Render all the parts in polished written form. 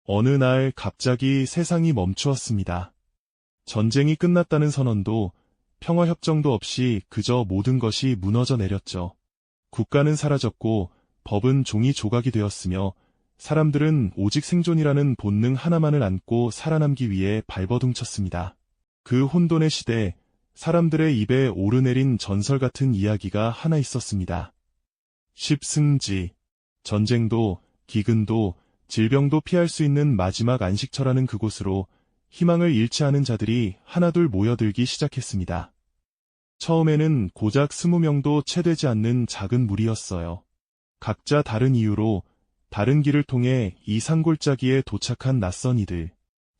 어느 날 갑자기 세상이 멈추었습니다. 전쟁이 끝났다는 선언도 평화협정도 없이 그저 모든 것이 무너져 내렸죠. 국가는 사라졌고 법은 종이 조각이 되었으며 사람들은 오직 생존이라는 본능 하나만을 안고 살아남기 위해 발버둥쳤습니다. 그 혼돈의 시대, 사람들의 입에 오르내린 전설 같은 이야기가 하나 있었습니다. 십승지. 전쟁도, 기근도, 질병도 피할 수 있는 마지막 안식처라는 그곳으로 희망을 잃지 않은 자들이 하나둘 모여들기 시작했습니다. 처음에는 고작 20명도 채 되지 않는 작은 무리였어요. 각자 다른 이유로 다른 길을 통해 이 산골짜기에 도착한 낯선 이들.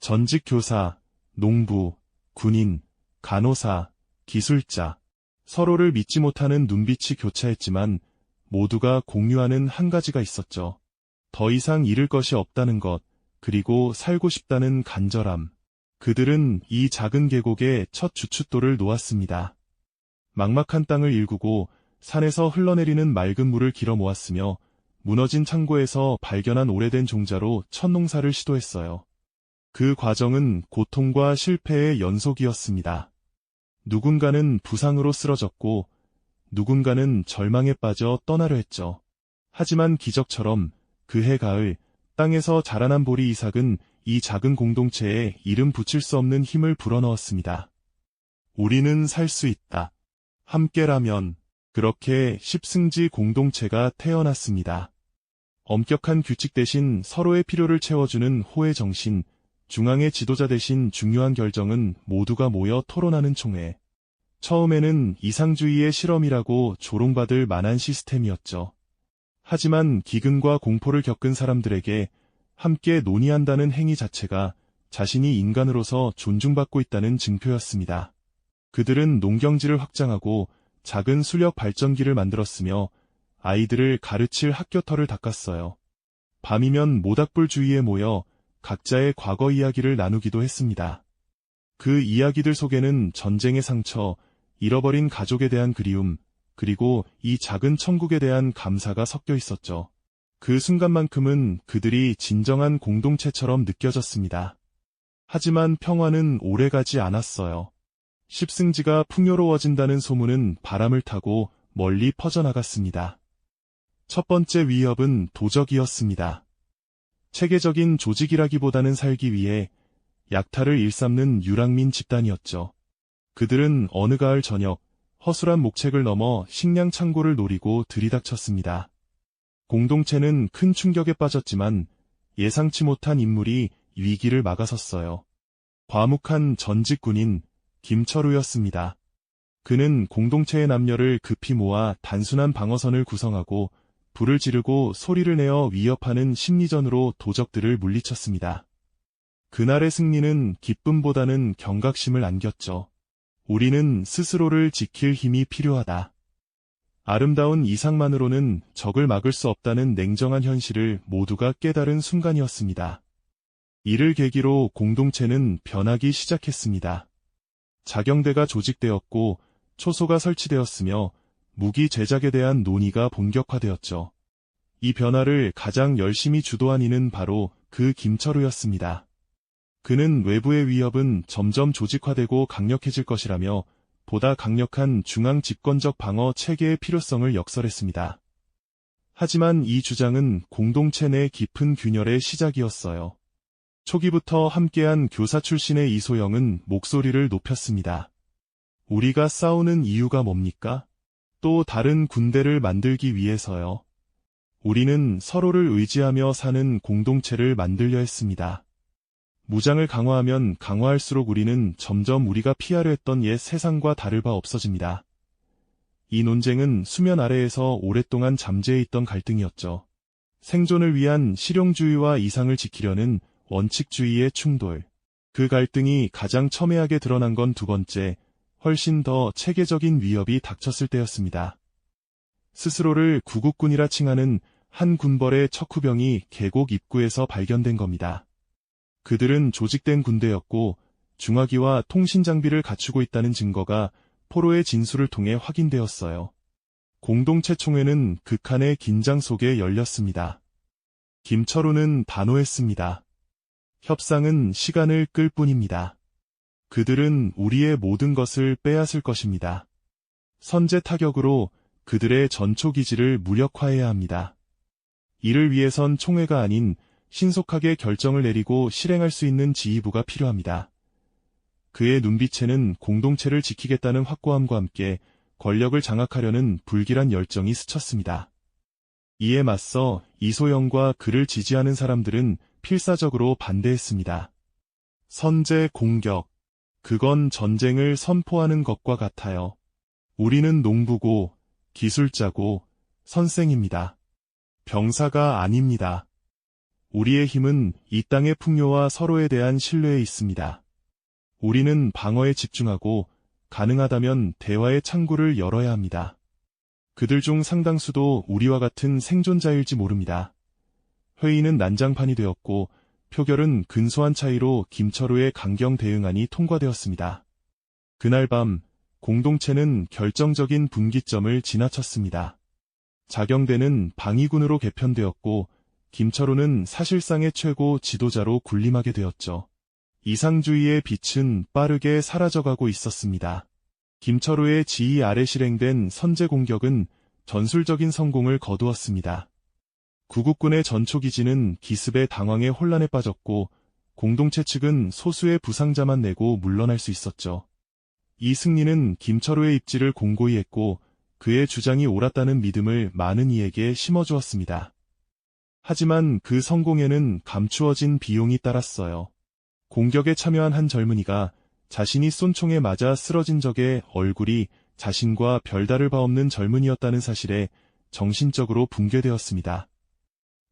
전직 교사, 농부, 군인, 간호사, 기술자. 서로를 믿지 못하는 눈빛이 교차했지만 모두가 공유하는 한 가지가 있었죠. 더 이상 잃을 것이 없다는 것, 그리고 살고 싶다는 간절함. 그들은 이 작은 계곡에 첫 주춧돌을 놓았습니다. 막막한 땅을 일구고 산에서 흘러내리는 맑은 물을 길어 모았으며 무너진 창고에서 발견한 오래된 종자로 첫 농사를 시도했어요. 그 과정은 고통과 실패의 연속이었습니다. 누군가는 부상으로 쓰러졌고 누군가는 절망에 빠져 떠나려 했죠. 하지만 기적처럼 그해 가을 땅에서 자라난 보리 이삭은 이 작은 공동체에 이름 붙일 수 없는 힘을 불어넣었습니다. 우리는 살 수 있다. 함께라면. 그렇게 십승지 공동체가 태어났습니다. 엄격한 규칙 대신 서로의 필요를 채워주는 호의 정신, 중앙의 지도자 대신 중요한 결정은 모두가 모여 토론하는 총회. 처음에는 이상주의의 실험이라고 조롱받을 만한 시스템이었죠. 하지만 기근과 공포를 겪은 사람들에게 함께 논의한다는 행위 자체가 자신이 인간으로서 존중받고 있다는 증표였습니다. 그들은 농경지를 확장하고 작은 수력 발전기를 만들었으며 아이들을 가르칠 학교터를 닦았어요. 밤이면 모닥불 주위에 모여 각자의 과거 이야기를 나누기도 했습니다. 그 이야기들 속에는 전쟁의 상처, 잃어버린 가족에 대한 그리움, 그리고 이 작은 천국에 대한 감사가 섞여 있었죠. 그 순간만큼은 그들이 진정한 공동체처럼 느껴졌습니다. 하지만 평화는 오래가지 않았어요. 십승지가 풍요로워진다는 소문은 바람을 타고 멀리 퍼져나갔습니다. 첫 번째 위협은 도적이었습니다. 체계적인 조직이라기보다는 살기 위해 약탈을 일삼는 유랑민 집단이었죠. 그들은 어느 가을 저녁 허술한 목책을 넘어 식량 창고를 노리고 들이닥쳤습니다. 공동체는 큰 충격에 빠졌지만 예상치 못한 인물이 위기를 막아섰어요. 과묵한 전직 군인 김철우였습니다. 그는 공동체의 남녀를 급히 모아 단순한 방어선을 구성하고 불을 지르고 소리를 내어 위협하는 심리전으로 도적들을 물리쳤습니다. 그날의 승리는 기쁨보다는 경각심을 안겼죠. 우리는 스스로를 지킬 힘이 필요하다. 아름다운 이상만으로는 적을 막을 수 없다는 냉정한 현실을 모두가 깨달은 순간이었습니다. 이를 계기로 공동체는 변하기 시작했습니다. 자경대가 조직되었고 초소가 설치되었으며 무기 제작에 대한 논의가 본격화되었죠. 이 변화를 가장 열심히 주도한 이는 바로 그 김철우였습니다. 그는 외부의 위협은 점점 조직화되고 강력해질 것이라며 보다 강력한 중앙 집권적 방어 체계의 필요성을 역설했습니다. 하지만 이 주장은 공동체 내 깊은 균열의 시작이었어요. 초기부터 함께한 교사 출신의 이소영은 목소리를 높였습니다. 우리가 싸우는 이유가 뭡니까? 또 다른 군대를 만들기 위해서요. 우리는 서로를 의지하며 사는 공동체를 만들려 했습니다. 무장을 강화하면 강화할수록 우리는 점점 우리가 피하려 했던 옛 세상과 다를 바 없어집니다. 이 논쟁은 수면 아래에서 오랫동안 잠재해 있던 갈등이었죠. 생존을 위한 실용주의와 이상을 지키려는 원칙주의의 충돌. 그 갈등이 가장 첨예하게 드러난 건 두 번째, 훨씬 더 체계적인 위협이 닥쳤을 때였습니다. 스스로를 구국군이라 칭하는 한 군벌의 척후병이 계곡 입구에서 발견된 겁니다. 그들은 조직된 군대였고 중화기와 통신장비를 갖추고 있다는 증거가 포로의 진술을 통해 확인되었어요. 공동체 총회는 극한의 긴장 속에 열렸습니다. 김철우는 단호했습니다. 협상은 시간을 끌 뿐입니다. 그들은 우리의 모든 것을 빼앗을 것입니다. 선제 타격으로 그들의 전초기지를 무력화해야 합니다. 이를 위해선 총회가 아닌 신속하게 결정을 내리고 실행할 수 있는 지휘부가 필요합니다. 그의 눈빛에는 공동체를 지키겠다는 확고함과 함께 권력을 장악하려는 불길한 열정이 스쳤습니다. 이에 맞서 이소영과 그를 지지하는 사람들은 필사적으로 반대했습니다. 선제 공격. 그건 전쟁을 선포하는 것과 같아요. 우리는 농부고, 기술자고, 선생입니다. 병사가 아닙니다. 우리의 힘은 이 땅의 풍요와 서로에 대한 신뢰에 있습니다. 우리는 방어에 집중하고 가능하다면 대화의 창구를 열어야 합니다. 그들 중 상당수도 우리와 같은 생존자일지 모릅니다. 회의는 난장판이 되었고 표결은 근소한 차이로 김철우의 강경 대응안이 통과되었습니다. 그날 밤 공동체는 결정적인 분기점을 지나쳤습니다. 자경대는 방위군으로 개편되었고 김철우는 사실상의 최고 지도자로 군림하게 되었죠. 이상주의의 빛은 빠르게 사라져가고 있었습니다. 김철우의 지휘 아래 실행된 선제 공격은 전술적인 성공을 거두었습니다. 구국군의 전초기지는 기습의 당황에 혼란에 빠졌고 공동체 측은 소수의 부상자만 내고 물러날 수 있었죠. 이 승리는 김철우의 입지를 공고히 했고 그의 주장이 옳았다는 믿음을 많은 이에게 심어주었습니다. 하지만 그 성공에는 감추어진 비용이 따랐어요. 공격에 참여한 한 젊은이가 자신이 쏜 총에 맞아 쓰러진 적에 얼굴이 자신과 별다를 바 없는 젊은이였다는 사실에 정신적으로 붕괴되었습니다.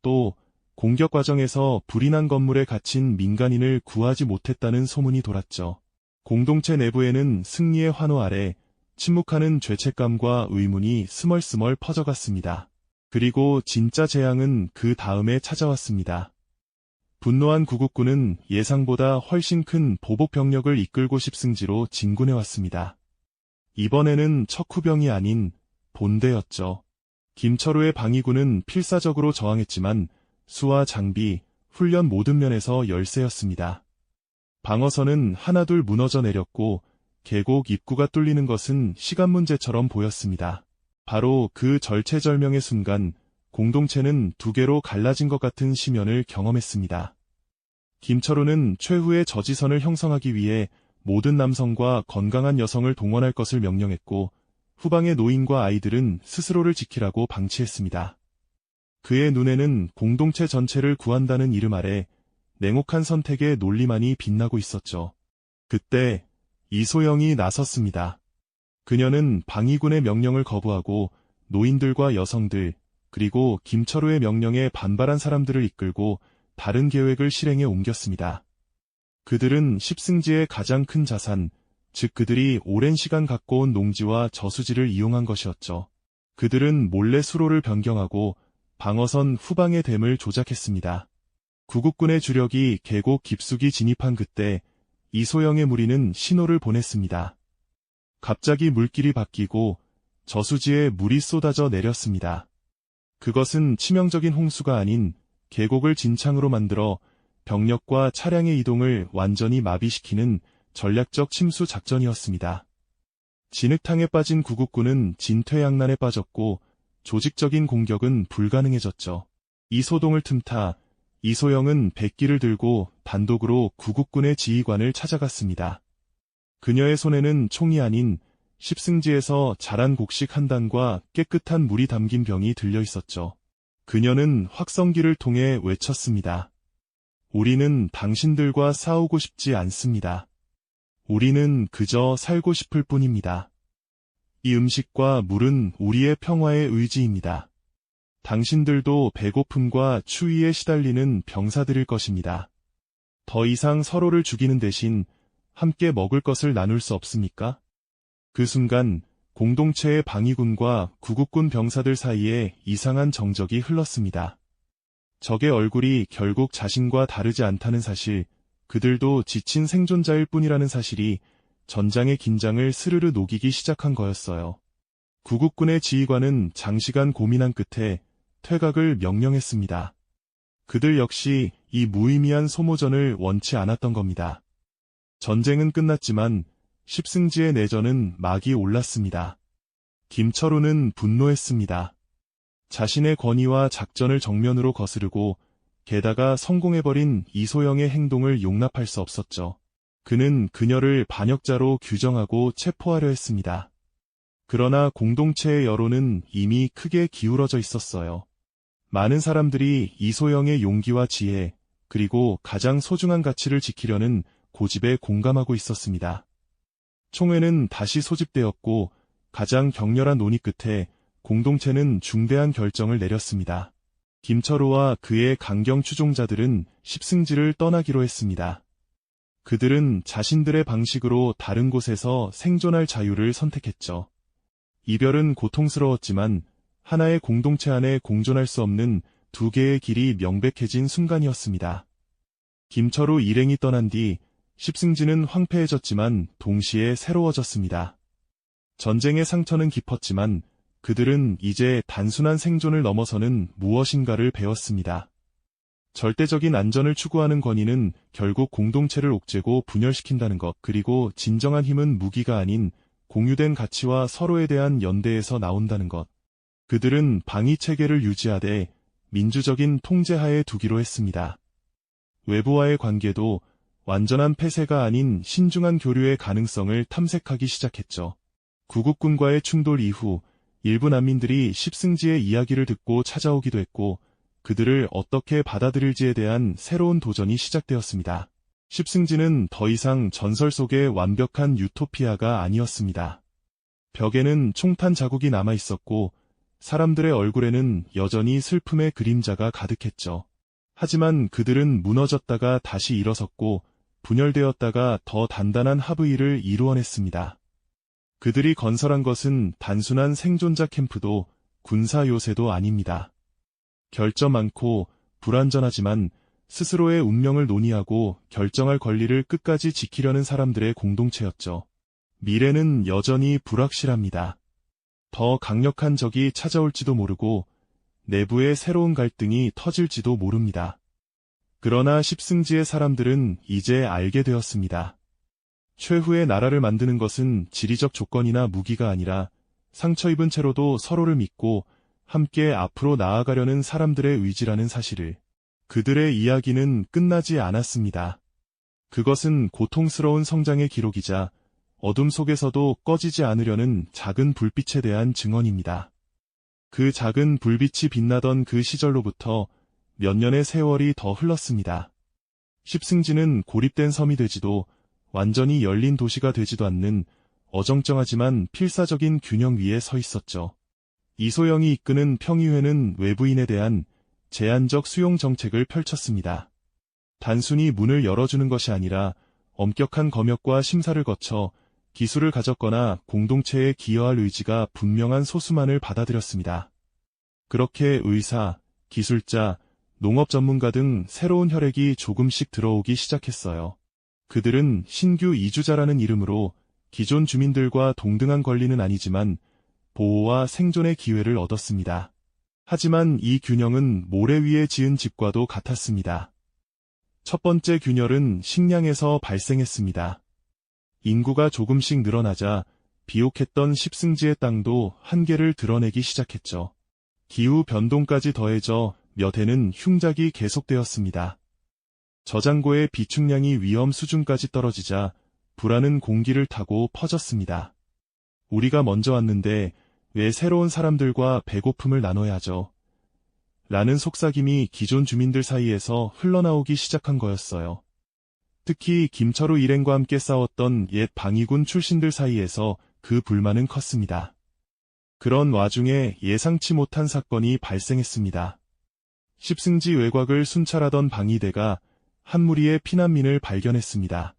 또 공격 과정에서 불이 난 건물에 갇힌 민간인을 구하지 못했다는 소문이 돌았죠. 공동체 내부에는 승리의 환호 아래 침묵하는 죄책감과 의문이 스멀스멀 퍼져갔습니다. 그리고 진짜 재앙은 그 다음에 찾아왔습니다. 분노한 구국군은 예상보다 훨씬 큰 보복 병력을 이끌고 십승지로 진군해왔습니다. 이번에는 척후병이 아닌 본대였죠. 김철우의 방위군은 필사적으로 저항했지만 수와 장비, 훈련 모든 면에서 열세였습니다. 방어선은 하나둘 무너져 내렸고 계곡 입구가 뚫리는 것은 시간 문제처럼 보였습니다. 바로 그 절체절명의 순간 공동체는 두 개로 갈라진 것 같은 시면을 경험했습니다. 김철우는 최후의 저지선을 형성하기 위해 모든 남성과 건강한 여성을 동원할 것을 명령했고 후방의 노인과 아이들은 스스로를 지키라고 방치했습니다. 그의 눈에는 공동체 전체를 구한다는 이름 아래 냉혹한 선택의 논리만이 빛나고 있었죠. 그때 이소영이 나섰습니다. 그녀는 방위군의 명령을 거부하고 노인들과 여성들, 그리고 김철우의 명령에 반발한 사람들을 이끌고 다른 계획을 실행에 옮겼습니다. 그들은 십승지의 가장 큰 자산, 즉 그들이 오랜 시간 갖고 온 농지와 저수지를 이용한 것이었죠. 그들은 몰래 수로를 변경하고 방어선 후방의 댐을 조작했습니다. 구국군의 주력이 계곡 깊숙이 진입한 그때 이소영의 무리는 신호를 보냈습니다. 갑자기 물길이 바뀌고 저수지에 물이 쏟아져 내렸습니다. 그것은 치명적인 홍수가 아닌 계곡을 진창으로 만들어 병력과 차량의 이동을 완전히 마비시키는 전략적 침수 작전이었습니다. 진흙탕에 빠진 구국군은 진퇴양난에 빠졌고 조직적인 공격은 불가능해졌죠. 이 소동을 틈타 이소영은 백기를 들고 단독으로 구국군의 지휘관을 찾아갔습니다. 그녀의 손에는 총이 아닌 십승지에서 자란 곡식 한 단과 깨끗한 물이 담긴 병이 들려 있었죠. 그녀는 확성기를 통해 외쳤습니다. 우리는 당신들과 싸우고 싶지 않습니다. 우리는 그저 살고 싶을 뿐입니다. 이 음식과 물은 우리의 평화의 의지입니다. 당신들도 배고픔과 추위에 시달리는 병사들일 것입니다. 더 이상 서로를 죽이는 대신 함께 먹을 것을 나눌 수 없습니까? 그 순간 공동체의 방위군과 구국군 병사들 사이에 이상한 정적이 흘렀습니다. 적의 얼굴이 결국 자신과 다르지 않다는 사실, 그들도 지친 생존자일 뿐이라는 사실이 전장의 긴장을 스르르 녹이기 시작한 거였어요. 구국군의 지휘관은 장시간 고민한 끝에 퇴각을 명령했습니다. 그들 역시 이 무의미한 소모전을 원치 않았던 겁니다. 전쟁은 끝났지만 십승지의 내전은 막이 올랐습니다. 김철우는 분노했습니다. 자신의 권위와 작전을 정면으로 거스르고 게다가 성공해버린 이소영의 행동을 용납할 수 없었죠. 그는 그녀를 반역자로 규정하고 체포하려 했습니다. 그러나 공동체의 여론은 이미 크게 기울어져 있었어요. 많은 사람들이 이소영의 용기와 지혜, 그리고 가장 소중한 가치를 지키려는 고집에 공감하고 있었습니다. 총회는 다시 소집되었고 가장 격렬한 논의 끝에 공동체는 중대한 결정을 내렸습니다. 김철우와 그의 강경 추종자들은 십승지를 떠나기로 했습니다. 그들은 자신들의 방식으로 다른 곳에서 생존할 자유를 선택했죠. 이별은 고통스러웠지만 하나의 공동체 안에 공존할 수 없는 두 개의 길이 명백해진 순간이었습니다. 김철우 일행이 떠난 뒤 십승지는 황폐해졌지만 동시에 새로워졌습니다. 전쟁의 상처는 깊었지만 그들은 이제 단순한 생존을 넘어서는 무엇인가를 배웠습니다. 절대적인 안전을 추구하는 권위는 결국 공동체를 옥죄고 분열시킨다는 것, 그리고 진정한 힘은 무기가 아닌 공유된 가치와 서로에 대한 연대에서 나온다는 것. 그들은 방위 체계를 유지하되 민주적인 통제하에 두기로 했습니다. 외부와의 관계도 완전한 폐쇄가 아닌 신중한 교류의 가능성을 탐색하기 시작했죠. 구국군과의 충돌 이후 일부 난민들이 십승지의 이야기를 듣고 찾아오기도 했고 그들을 어떻게 받아들일지에 대한 새로운 도전이 시작되었습니다. 십승지는 더 이상 전설 속의 완벽한 유토피아가 아니었습니다. 벽에는 총탄 자국이 남아 있었고 사람들의 얼굴에는 여전히 슬픔의 그림자가 가득했죠. 하지만 그들은 무너졌다가 다시 일어섰고 분열되었다가 더 단단한 합의를 이루어냈습니다. 그들이 건설한 것은 단순한 생존자 캠프도 군사 요새도 아닙니다. 결점 많고 불완전하지만 스스로의 운명을 논의하고 결정할 권리를 끝까지 지키려는 사람들의 공동체였죠. 미래는 여전히 불확실합니다. 더 강력한 적이 찾아올지도 모르고 내부의 새로운 갈등이 터질지도 모릅니다. 그러나 십승지의 사람들은 이제 알게 되었습니다. 최후의 나라를 만드는 것은 지리적 조건이나 무기가 아니라 상처 입은 채로도 서로를 믿고 함께 앞으로 나아가려는 사람들의 의지라는 사실을. 그들의 이야기는 끝나지 않았습니다. 그것은 고통스러운 성장의 기록이자 어둠 속에서도 꺼지지 않으려는 작은 불빛에 대한 증언입니다. 그 작은 불빛이 빛나던 그 시절로부터 몇 년의 세월이 더 흘렀습니다. 십승지는 고립된 섬이 되지도 완전히 열린 도시가 되지도 않는 어정쩡하지만 필사적인 균형 위에 서 있었죠. 이소영이 이끄는 평의회는 외부인에 대한 제한적 수용 정책을 펼쳤습니다. 단순히 문을 열어주는 것이 아니라 엄격한 검역과 심사를 거쳐 기술을 가졌거나 공동체에 기여할 의지가 분명한 소수만을 받아들였습니다. 그렇게 의사, 기술자, 농업 전문가 등 새로운 혈액이 조금씩 들어오기 시작했어요. 그들은 신규 이주자라는 이름으로 기존 주민들과 동등한 권리는 아니지만 보호와 생존의 기회를 얻었습니다. 하지만 이 균형은 모래 위에 지은 집과도 같았습니다. 첫 번째 균열은 식량에서 발생했습니다. 인구가 조금씩 늘어나자 비옥했던 십승지의 땅도 한계를 드러내기 시작했죠. 기후 변동까지 더해져 몇 해는 흉작이 계속되었습니다. 저장고의 비축량이 위험 수준까지 떨어지자 불안은 공기를 타고 퍼졌습니다. 우리가 먼저 왔는데 왜 새로운 사람들과 배고픔을 나눠야 하죠? 라는 속삭임이 기존 주민들 사이에서 흘러나오기 시작한 거였어요. 특히 김철우 일행과 함께 싸웠던 옛 방위군 출신들 사이에서 그 불만은 컸습니다. 그런 와중에 예상치 못한 사건이 발생했습니다. 십승지 외곽을 순찰하던 방위대가 한 무리의 피난민을 발견했습니다.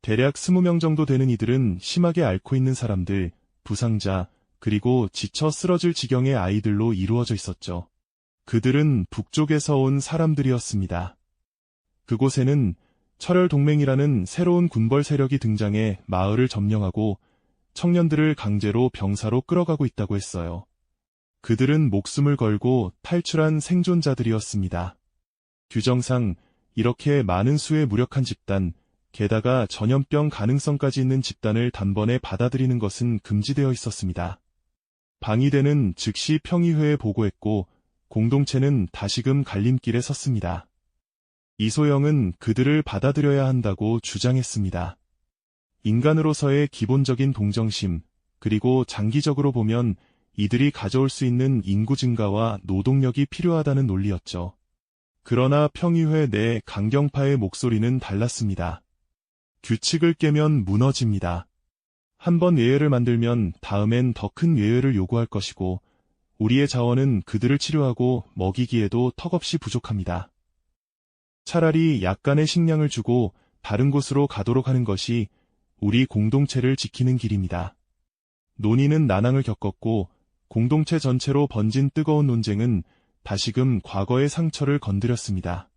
대략 20명 정도 되는 이들은 심하게 앓고 있는 사람들, 부상자, 그리고 지쳐 쓰러질 지경의 아이들로 이루어져 있었죠. 그들은 북쪽에서 온 사람들이었습니다. 그곳에는 철혈동맹이라는 새로운 군벌 세력이 등장해 마을을 점령하고 청년들을 강제로 병사로 끌어가고 있다고 했어요. 그들은 목숨을 걸고 탈출한 생존자들이었습니다. 규정상 이렇게 많은 수의 무력한 집단, 게다가 전염병 가능성까지 있는 집단을 단번에 받아들이는 것은 금지되어 있었습니다. 방위대는 즉시 평의회에 보고했고 공동체는 다시금 갈림길에 섰습니다. 이소영은 그들을 받아들여야 한다고 주장했습니다. 인간으로서의 기본적인 동정심, 그리고 장기적으로 보면 이들이 가져올 수 있는 인구 증가와 노동력이 필요하다는 논리였죠. 그러나 평의회 내 강경파의 목소리는 달랐습니다. 규칙을 깨면 무너집니다. 한 번 예외를 만들면 다음엔 더 큰 예외를 요구할 것이고 우리의 자원은 그들을 치료하고 먹이기에도 턱없이 부족합니다. 차라리 약간의 식량을 주고 다른 곳으로 가도록 하는 것이 우리 공동체를 지키는 길입니다. 논의는 난항을 겪었고 공동체 전체로 번진 뜨거운 논쟁은 다시금 과거의 상처를 건드렸습니다.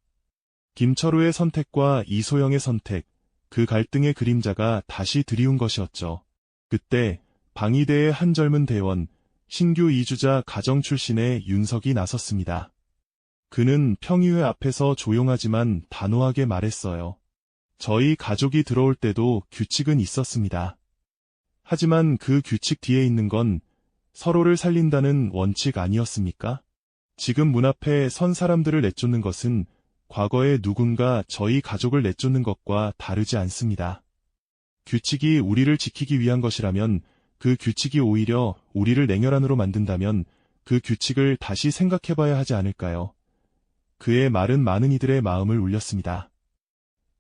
김철우의 선택과 이소영의 선택, 그 갈등의 그림자가 다시 드리운 것이었죠. 그때 방위대의 한 젊은 대원, 신규 이주자 가정 출신의 윤석이 나섰습니다. 그는 평의회 앞에서 조용하지만 단호하게 말했어요. 저희 가족이 들어올 때도 규칙은 있었습니다. 하지만 그 규칙 뒤에 있는 건 서로를 살린다는 원칙 아니었습니까? 지금 문 앞에 선 사람들을 내쫓는 것은 과거에 누군가 저희 가족을 내쫓는 것과 다르지 않습니다. 규칙이 우리를 지키기 위한 것이라면 그 규칙이 오히려 우리를 냉혈한으로 만든다면 그 규칙을 다시 생각해봐야 하지 않을까요? 그의 말은 많은 이들의 마음을 울렸습니다.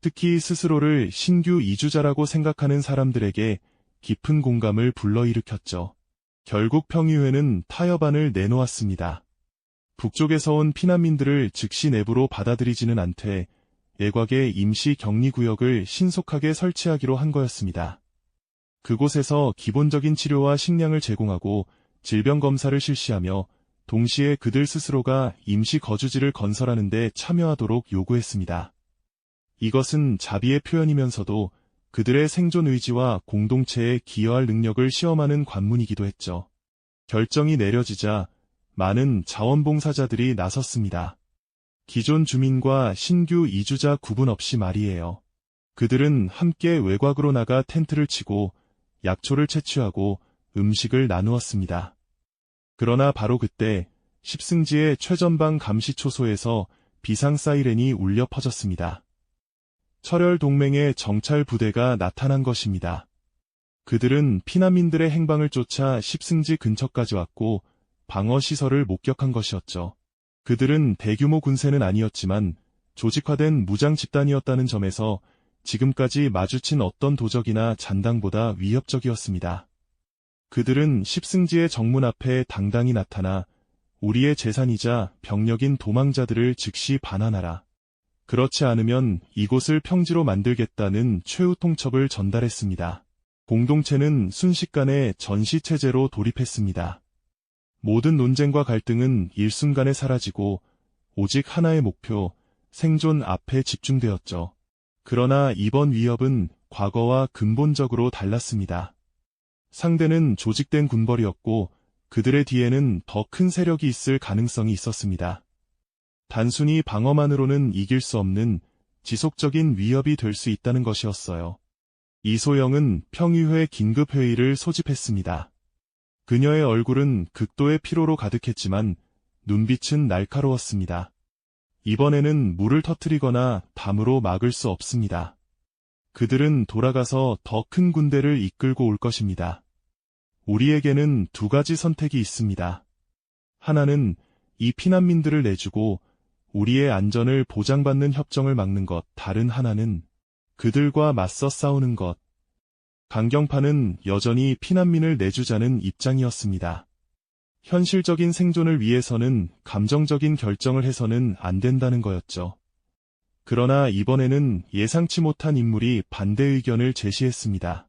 특히 스스로를 신규 이주자라고 생각하는 사람들에게 깊은 공감을 불러일으켰죠. 결국 평의회는 타협안을 내놓았습니다. 북쪽에서 온 피난민들을 즉시 내부로 받아들이지는 않되 예곽의 임시 격리구역을 신속하게 설치하기로 한 거였습니다. 그곳에서 기본적인 치료와 식량을 제공하고 질병검사를 실시하며 동시에 그들 스스로가 임시 거주지를 건설하는 데 참여하도록 요구했습니다. 이것은 자비의 표현이면서도 그들의 생존 의지와 공동체에 기여할 능력을 시험하는 관문이기도 했죠. 결정이 내려지자 많은 자원봉사자들이 나섰습니다. 기존 주민과 신규 이주자 구분 없이 말이에요. 그들은 함께 외곽으로 나가 텐트를 치고 약초를 채취하고 음식을 나누었습니다. 그러나 바로 그때 십승지의 최전방 감시초소에서 비상 사이렌이 울려 퍼졌습니다. 철혈 동맹의 정찰 부대가 나타난 것입니다. 그들은 피난민들의 행방을 쫓아 십승지 근처까지 왔고 방어시설을 목격한 것이었죠. 그들은 대규모 군세는 아니었지만 조직화된 무장 집단이었다는 점에서 지금까지 마주친 어떤 도적이나 잔당보다 위협적이었습니다. 그들은 십승지의 정문 앞에 당당히 나타나 우리의 재산이자 병력인 도망자들을 즉시 반환하라. 그렇지 않으면 이곳을 평지로 만들겠다는 최후 통첩을 전달했습니다. 공동체는 순식간에 전시체제로 돌입했습니다. 모든 논쟁과 갈등은 일순간에 사라지고 오직 하나의 목표, 생존 앞에 집중되었죠. 그러나 이번 위협은 과거와 근본적으로 달랐습니다. 상대는 조직된 군벌이었고 그들의 뒤에는 더 큰 세력이 있을 가능성이 있었습니다. 단순히 방어만으로는 이길 수 없는 지속적인 위협이 될 수 있다는 것이었어요. 이소영은 평의회 긴급회의를 소집했습니다. 그녀의 얼굴은 극도의 피로로 가득했지만 눈빛은 날카로웠습니다. 이번에는 물을 터뜨리거나 담으로 막을 수 없습니다. 그들은 돌아가서 더 큰 군대를 이끌고 올 것입니다. 우리에게는 두 가지 선택이 있습니다. 하나는 이 피난민들을 내주고 우리의 안전을 보장받는 협정을 막는 것, 다른 하나는 그들과 맞서 싸우는 것. 강경파는 여전히 피난민을 내주자는 입장이었습니다. 현실적인 생존을 위해서는 감정적인 결정을 해서는 안 된다는 거였죠. 그러나 이번에는 예상치 못한 인물이 반대 의견을 제시했습니다.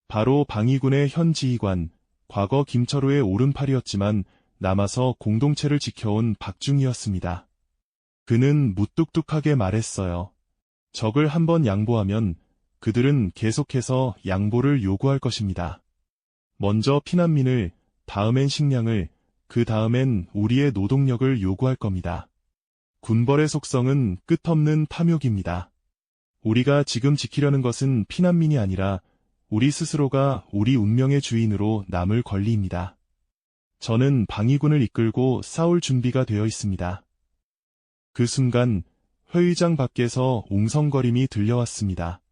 바로 방위군의 현 지휘관, 과거 김철우의 오른팔이었지만 남아서 공동체를 지켜온 박중이었습니다. 그는 무뚝뚝하게 말했어요. 적을 한번 양보하면 그들은 계속해서 양보를 요구할 것입니다. 먼저 피난민을, 다음엔 식량을, 그 다음엔 우리의 노동력을 요구할 겁니다. 군벌의 속성은 끝없는 탐욕입니다. 우리가 지금 지키려는 것은 피난민이 아니라 우리 스스로가 우리 운명의 주인으로 남을 권리입니다. 저는 방위군을 이끌고 싸울 준비가 되어 있습니다. 그 순간 회의장 밖에서 웅성거림이 들려왔습니다.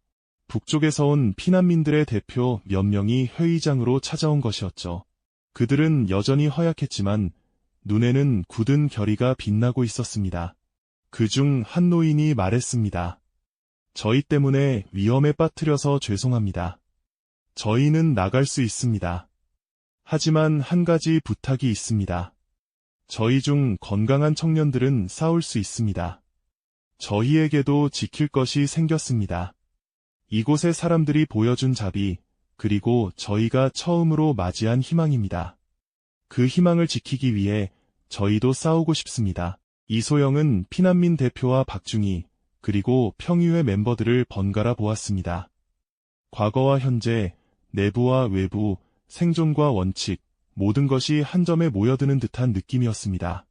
북쪽에서 온 피난민들의 대표 몇 명이 회의장으로 찾아온 것이었죠. 그들은 여전히 허약했지만 눈에는 굳은 결의가 빛나고 있었습니다. 그중 한 노인이 말했습니다. 저희 때문에 위험에 빠뜨려서 죄송합니다. 저희는 나갈 수 있습니다. 하지만 한 가지 부탁이 있습니다. 저희 중 건강한 청년들은 싸울 수 있습니다. 저희에게도 지킬 것이 생겼습니다. 이곳의 사람들이 보여준 자비, 그리고 저희가 처음으로 맞이한 희망입니다. 그 희망을 지키기 위해 저희도 싸우고 싶습니다. 이소영은 피난민 대표와 박중희, 그리고 평의회 멤버들을 번갈아 보았습니다. 과거와 현재, 내부와 외부, 생존과 원칙, 모든 것이 한 점에 모여드는 듯한 느낌이었습니다.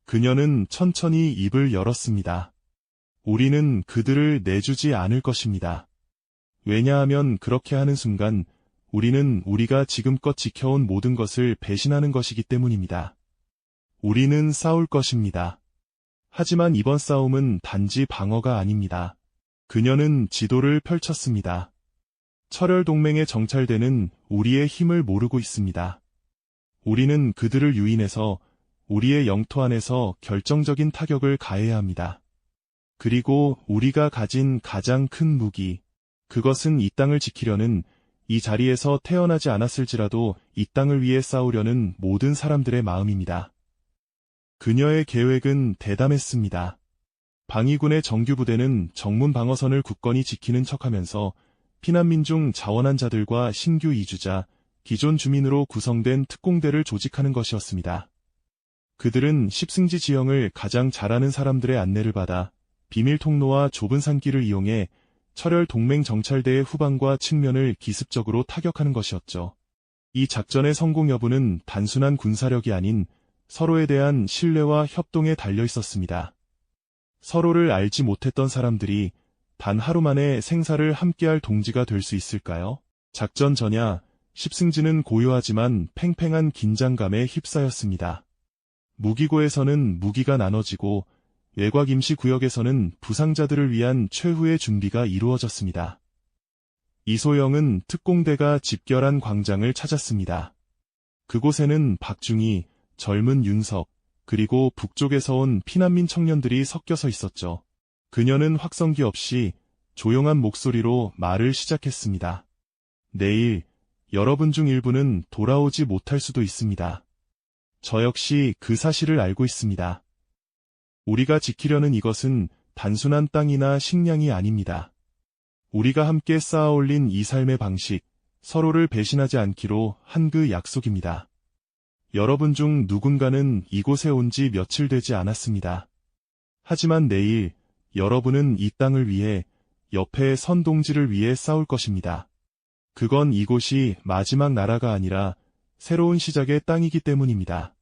그녀는 천천히 입을 열었습니다. 우리는 그들을 내주지 않을 것입니다. 왜냐하면 그렇게 하는 순간 우리는 우리가 지금껏 지켜온 모든 것을 배신하는 것이기 때문입니다. 우리는 싸울 것입니다. 하지만 이번 싸움은 단지 방어가 아닙니다. 그녀는 지도를 펼쳤습니다. 철혈동맹에 정찰되는 우리의 힘을 모르고 있습니다. 우리는 그들을 유인해서 우리의 영토 안에서 결정적인 타격을 가해야 합니다. 그리고 우리가 가진 가장 큰 무기, 그것은 이 땅을 지키려는, 이 자리에서 태어나지 않았을지라도 이 땅을 위해 싸우려는 모든 사람들의 마음입니다. 그녀의 계획은 대담했습니다. 방위군의 정규부대는 정문 방어선을 굳건히 지키는 척하면서 피난민 중 자원한 자들과 신규 이주자, 기존 주민으로 구성된 특공대를 조직하는 것이었습니다. 그들은 십승지 지형을 가장 잘 아는 사람들의 안내를 받아 비밀 통로와 좁은 산길을 이용해 철혈 동맹 정찰대의 후방과 측면을 기습적으로 타격하는 것이었죠. 이 작전의 성공 여부는 단순한 군사력이 아닌 서로에 대한 신뢰와 협동에 달려 있었습니다. 서로를 알지 못했던 사람들이 단 하루 만에 생사를 함께할 동지가 될 수 있을까요? 작전 전야, 십승지는 고요하지만 팽팽한 긴장감에 휩싸였습니다. 무기고에서는 무기가 나눠지고 외곽 임시 구역에서는 부상자들을 위한 최후의 준비가 이루어졌습니다. 이소영은 특공대가 집결한 광장을 찾았습니다. 그곳에는 박중희, 젊은 윤석, 그리고 북쪽에서 온 피난민 청년들이 섞여서 있었죠. 그녀는 확성기 없이 조용한 목소리로 말을 시작했습니다. 내일, 여러분 중 일부는 돌아오지 못할 수도 있습니다. 저 역시 그 사실을 알고 있습니다. 우리가 지키려는 이것은 단순한 땅이나 식량이 아닙니다. 우리가 함께 쌓아 올린 이 삶의 방식, 서로를 배신하지 않기로 한 그 약속입니다. 여러분 중 누군가는 이곳에 온 지 며칠 되지 않았습니다. 하지만 내일, 여러분은 이 땅을 위해, 옆에 선 동지를 위해 싸울 것입니다. 그건 이곳이 마지막 나라가 아니라 새로운 시작의 땅이기 때문입니다.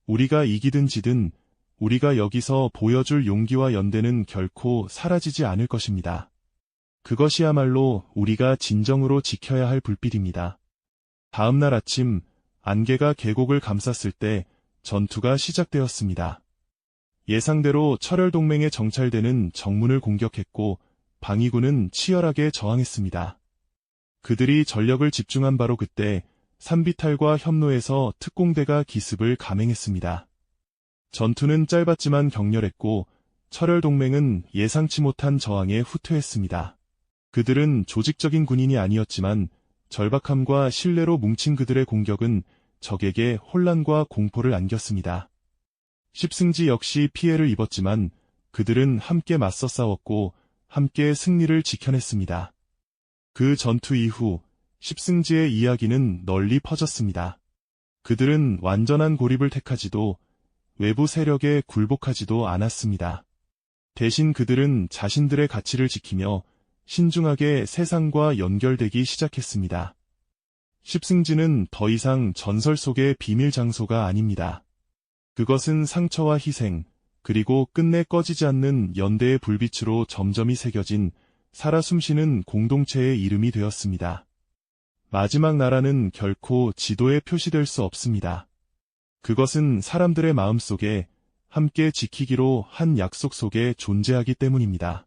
우리가 이기든 지든 우리가 여기서 보여줄 용기와 연대는 결코 사라지지 않을 것입니다. 그것이야말로 우리가 진정으로 지켜야 할 불빛입니다. 다음 날 아침, 안개가 계곡을 감쌌을 때 전투가 시작되었습니다. 예상대로 철혈동맹의 정찰대는 정문을 공격했고 방위군은 치열하게 저항했습니다. 그들이 전력을 집중한 바로 그때 산비탈과 협로에서 특공대가 기습을 감행했습니다. 전투는 짧았지만 격렬했고 철혈동맹은 예상치 못한 저항에 후퇴했습니다. 그들은 조직적인 군인이 아니었지만 절박함과 신뢰로 뭉친 그들의 공격은 적에게 혼란과 공포를 안겼습니다. 십승지 역시 피해를 입었지만 그들은 함께 맞서 싸웠고 함께 승리를 지켜냈습니다. 그 전투 이후 십승지의 이야기는 널리 퍼졌습니다. 그들은 완전한 고립을 택하지도 외부 세력에 굴복하지도 않았습니다. 대신 그들은 자신들의 가치를 지키며 신중하게 세상과 연결되기 시작했습니다. 십승지는 더 이상 전설 속의 비밀 장소가 아닙니다. 그것은 상처와 희생, 그리고 끝내 꺼지지 않는 연대의 불빛으로 점점이 새겨진 살아 숨쉬는 공동체의 이름이 되었습니다. 마지막 나라는 결코 지도에 표시될 수 없습니다. 그것은 사람들의 마음속에 함께 지키기로 한 약속 속에 존재하기 때문입니다.